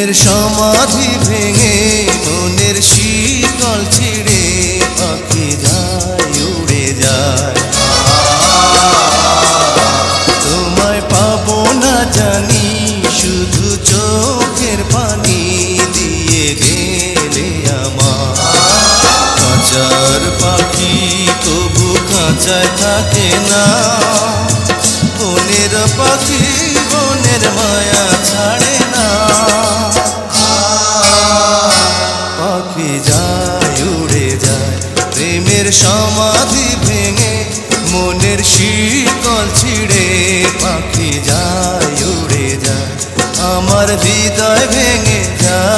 প্রেমের সমাধি ভেঙে মনের শিকল ছিঁড়ে পাখি যায় উড়ে যায়। তোমায় পাবো না জানি শুধু চোখের পানি দিয়ে গেলে আমার। খাঁচার পাখি তবু খাঁচায় থাকে না, বনের পাখি বনের মায়া ছাড়ে না। পাখি যায় উড়ে যায় প্রেমের সমাধি ভেঙে মনের শিকল ছিঁড়ে পাখি যায় উড়ে যায় আমার হৃদয় ভেঙে যায়।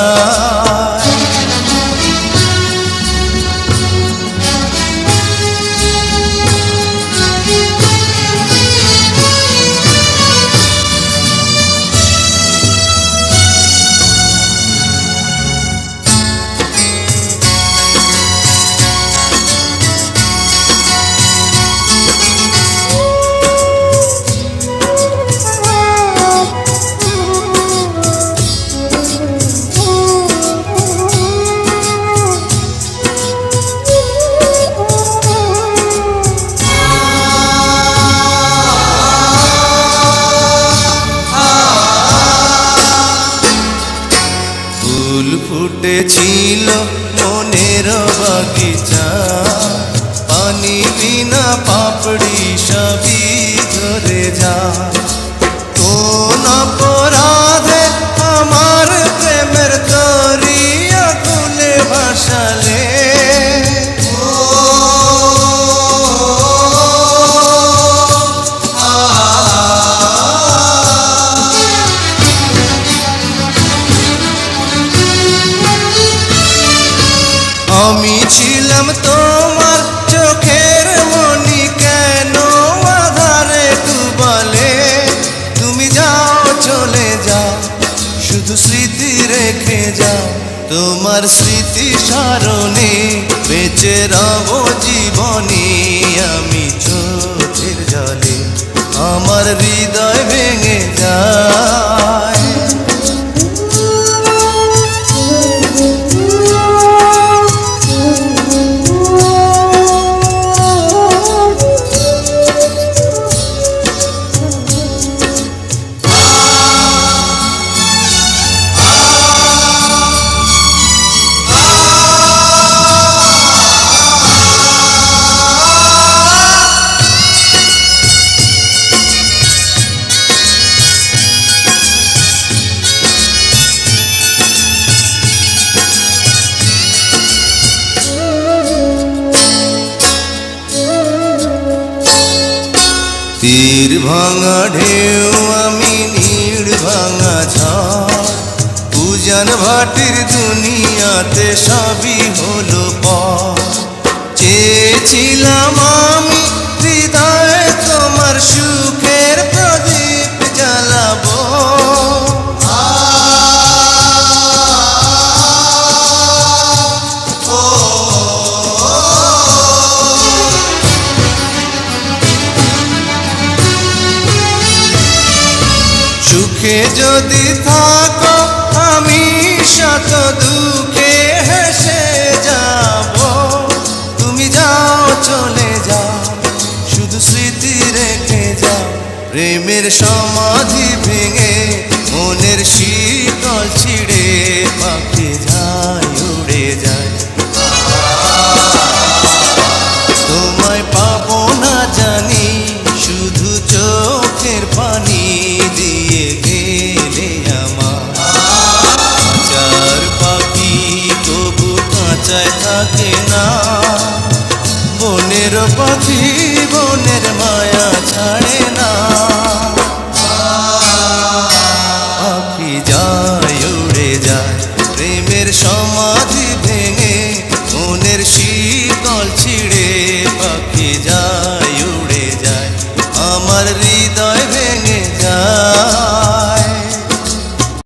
ফুল ফুটেছিল মনের বাগিচা, পানি বিনা পাপড়ি সবই ঝরে যায়। কোন অপরাধে আমার প্রেমের দরিয়া খুলে ভাসালে, আমি ছিলাম তোমার চোখের মনি, কেন আধারে ডুবালে? তুমি যাও চলে যাও শুধু স্মৃতি রেখে যাও, তোমার স্মৃতি স্মরণে বেঁচে রব জীবনে। আমি চোখের জলে আমার হৃদয় ভেঙে যায়। তীর ভাঙা ঢেউ আমি নীড় ভাঙা ঝড়, উজান ভাটির দুনিয়াতে সবই হলো পর। চেয়েছিলাম আমি হৃদয়ে তোমার সুখের প্রদীপ জ্বালাবো, সুখে যদি থাকো আমি শত দুঃখে হেসে যাব। তুমি যাও চলে যাও শুধু স্মৃতি রেখে যাও, প্রেমের সমাধি ভেঙে মনের শীতল ছিঁড়ে পাখি যায় উড়ে যায়। তোমায় পাবো না জানি শুধু চোখের পানি দিয়ে গেলে আমার। খাঁচার পাখি তবু খাঁচায় থাকে না, বনের পাখি বনের মায়া ছাড়ে।